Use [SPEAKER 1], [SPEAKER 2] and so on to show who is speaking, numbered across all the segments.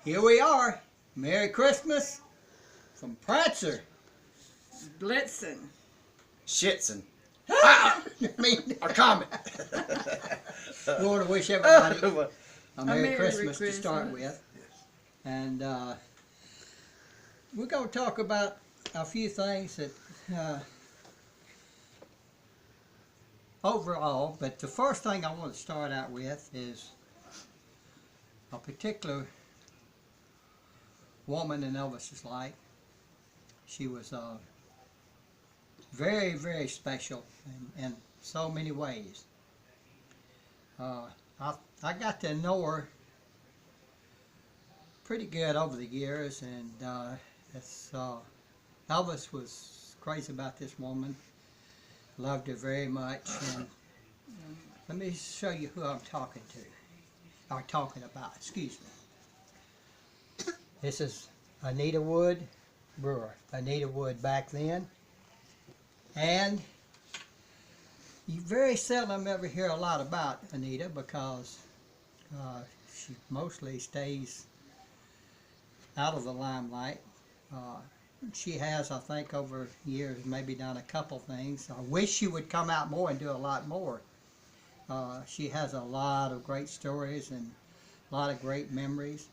[SPEAKER 1] here we are. Merry Christmas from Prancer.
[SPEAKER 2] Blitzen.
[SPEAKER 3] Shitson.
[SPEAKER 1] I mean,
[SPEAKER 3] Or Comet.
[SPEAKER 1] we want to wish everybody a Merry
[SPEAKER 2] Merry
[SPEAKER 1] Christmas to start
[SPEAKER 2] Christmas.
[SPEAKER 1] with. And we're going to talk about a few things that overall, but the first thing I want to start out with is a particular woman in Elvis's life. She was very, very special in so many ways. I got to know her pretty good over the years, and Elvis was crazy about this woman, loved her very much. And let me show you who I'm talking to, or talking about, excuse me. This is Anita Wood Brewer. Anita Wood back then. And you very seldom ever hear a lot about Anita because she mostly stays out of the limelight. She has, I think, over years maybe done a couple things. I wish she would come out more and do a lot more. She has a lot of great stories and a lot of great memories.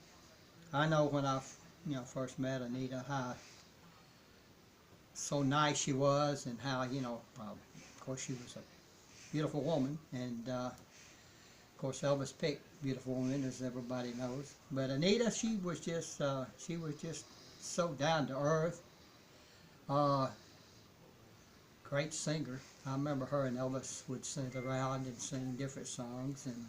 [SPEAKER 1] I know when I first met Anita, how so nice she was, and how, of course she was a beautiful woman, and of course Elvis picked beautiful women, as everybody knows. But Anita, she was just so down to earth. Great singer. I remember her and Elvis would sit around and sing different songs and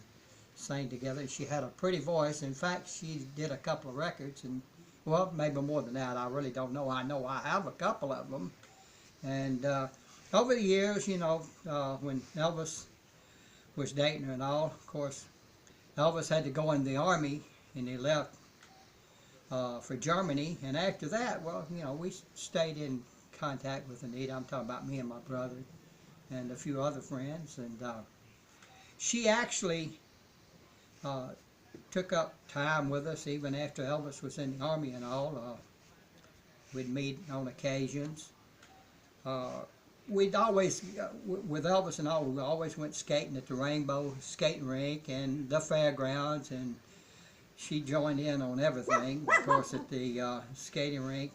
[SPEAKER 1] sing together. And she had a pretty voice. In fact, she did a couple of records, and well, maybe more than that. I really don't know. I know I have a couple of them. And over the years, when Elvis was dating her and all, of course, Elvis had to go in the army, and he left for Germany. And after that, well, we stayed in contact with Anita. I'm talking about me and my brother and a few other friends. And she actually took up time with us even after Elvis was in the army and all. We'd meet on occasions. We'd always, with Elvis and all, we always went skating at the Rainbow Skating Rink and the fairgrounds, and she joined in on everything. Of course, at the skating rink,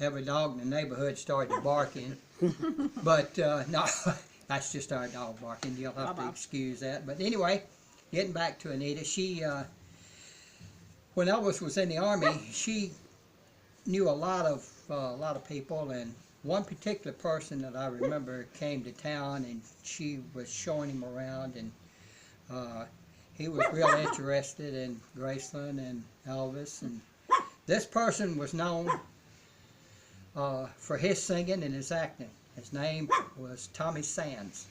[SPEAKER 1] every dog in the neighborhood started barking. But no, that's just our dog barking. You'll have to excuse that. But anyway, getting back to Anita, she, when Elvis was in the army, she knew a lot of people, and one particular person that I remember came to town, and she was showing him around, and he was real interested in Graceland and Elvis. And this person was known for his singing and his acting. His name was Tommy Sands.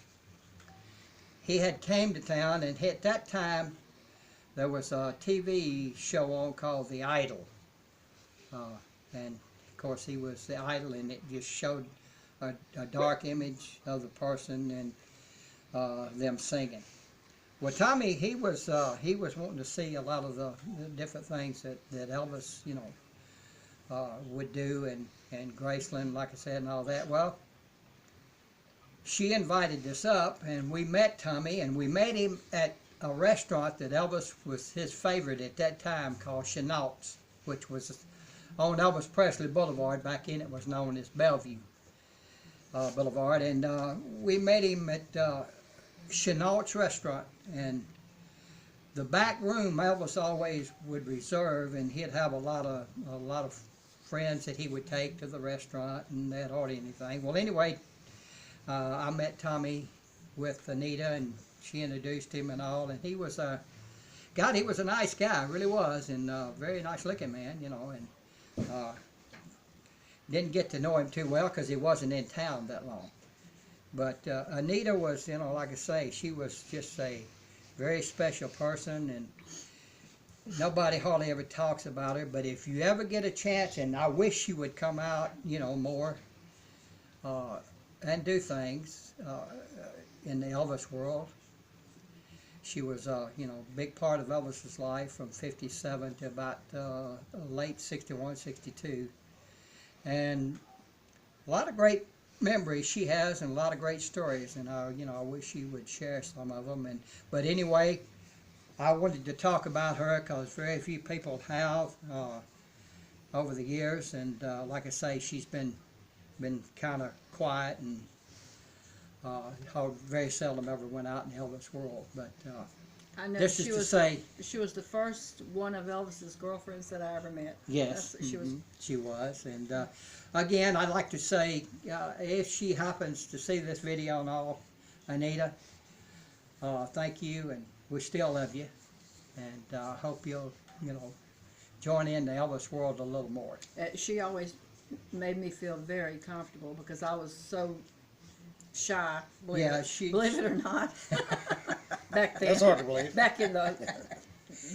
[SPEAKER 1] He had came to town, and at that time there was a TV show on called The Idol. And of course he was the idol, and it just showed a dark image of the person and them singing. Well, Tommy, he was wanting to see a lot of the different things that Elvis, would do, and Graceland, like I said, and all that. Well, she invited us up, and we met Tommy, and we met him at a restaurant that Elvis was his favorite at that time, called Chenault's, which was on Elvis Presley Boulevard. Back then it was known as Bellevue Boulevard. And we met him at Chenault's restaurant, and the back room Elvis always would reserve, and he'd have a lot of friends that he would take to the restaurant, and that hardly anything. Well, anyway, I met Tommy with Anita, and she introduced him and all, and he was he was a nice guy, really was, and very nice looking man, and didn't get to know him too well because he wasn't in town that long. But Anita was, like I say, she was just a very special person, and nobody hardly ever talks about her. But if you ever get a chance, and I wish she would come out, more and do things in the Elvis world. She was, you know, a big part of Elvis's life from 57 to about late 61, 62. And a lot of great memories she has and a lot of great stories. And, you know, I wish she would share some of them. But anyway, I wanted to talk about her because very few people have over the years. And like I say, she's been kind of quiet and very seldom ever went out in the Elvis world. But
[SPEAKER 2] I know
[SPEAKER 1] this is to say,
[SPEAKER 2] she was the first one of Elvis's girlfriends that I ever met.
[SPEAKER 1] yes, she was. And again, I'd like to say, if she happens to see this video and all, Anita, thank you, and we still love you, and hope you'll, you know, join in the Elvis world a little more.
[SPEAKER 2] She always made me feel very comfortable because I was so shy. Believe it or not. Back then.
[SPEAKER 3] That's hard to believe.
[SPEAKER 2] Back in the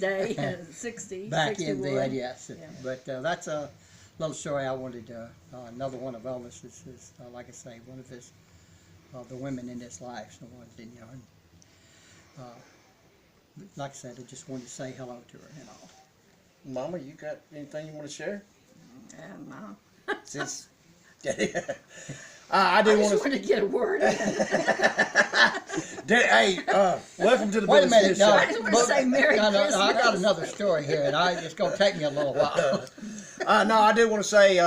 [SPEAKER 2] day, 60,
[SPEAKER 1] Back
[SPEAKER 2] 61.
[SPEAKER 1] in then, yes.
[SPEAKER 2] Yeah.
[SPEAKER 1] But that's a little story I wanted to, another one of Elvis is like I say, one of his, the women in his life, so I wanted, you know, like I said, I just wanted to say hello to her and all.
[SPEAKER 3] Mama, you got anything you want to share?
[SPEAKER 2] No.
[SPEAKER 3] Since I do
[SPEAKER 2] just
[SPEAKER 3] want
[SPEAKER 2] wanted to get a word in.
[SPEAKER 3] Hey, welcome to the
[SPEAKER 1] Wait a minute,
[SPEAKER 3] Business
[SPEAKER 1] no,
[SPEAKER 3] Show.
[SPEAKER 2] I just want to say Merry
[SPEAKER 1] no,
[SPEAKER 2] Christmas.
[SPEAKER 1] I got another story here, and it's going to take me a little while.
[SPEAKER 3] No, I do want to say,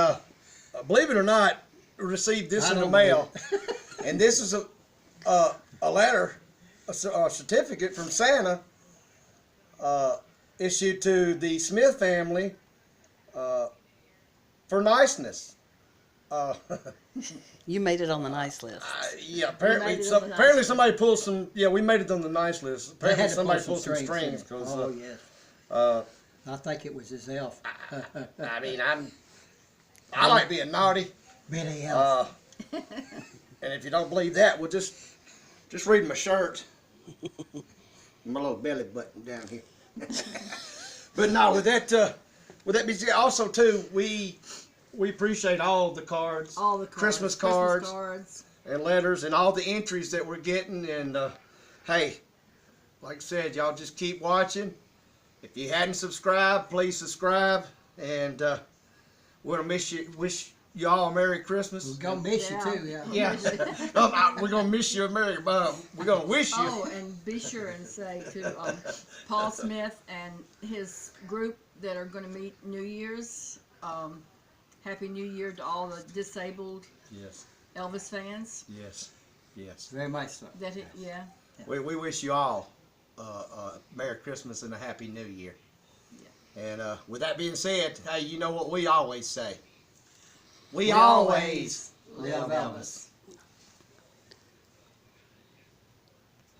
[SPEAKER 3] believe it or not, received this
[SPEAKER 1] I
[SPEAKER 3] in the
[SPEAKER 1] don't
[SPEAKER 3] mail, and this is a letter, a certificate from Santa, issued to the Smith family for niceness.
[SPEAKER 4] You made it on the nice list.
[SPEAKER 3] Yeah,
[SPEAKER 2] made it on the nice
[SPEAKER 3] apparently
[SPEAKER 2] list.
[SPEAKER 3] somebody pulled some. Yeah, we made it on the nice list.
[SPEAKER 1] They
[SPEAKER 3] Apparently
[SPEAKER 1] had to
[SPEAKER 3] somebody
[SPEAKER 1] pull
[SPEAKER 3] pulled some strings because.
[SPEAKER 1] Oh, yes. I think it was his elf.
[SPEAKER 3] I mean, I like being naughty.
[SPEAKER 1] Billy elf.
[SPEAKER 3] And if you don't believe that, well, just read my shirt, my little belly button down here. But no, with that being said, also too, we appreciate all the cards,
[SPEAKER 2] All the cards.
[SPEAKER 3] Christmas cards, and letters, and all the entries that we're getting. And hey, like I said, y'all just keep watching. If you hadn't subscribed, please subscribe, and we're gonna wish you all a Merry Christmas.
[SPEAKER 1] We're going to miss you too, yeah.
[SPEAKER 3] Yeah, we're gonna miss you a Merry. We're gonna wish you.
[SPEAKER 2] Oh, and be sure and say to Paul Smith and his group that are going to meet New Year's, Happy New Year to all the disabled
[SPEAKER 3] Yes,
[SPEAKER 2] Elvis fans.
[SPEAKER 3] yes, yes.
[SPEAKER 1] Very much so.
[SPEAKER 2] Yeah.
[SPEAKER 3] We wish you all Merry Christmas and a Happy New Year.
[SPEAKER 2] Yeah.
[SPEAKER 3] And with that being said, hey, you know what we always say. We
[SPEAKER 1] always
[SPEAKER 3] always love Elvis.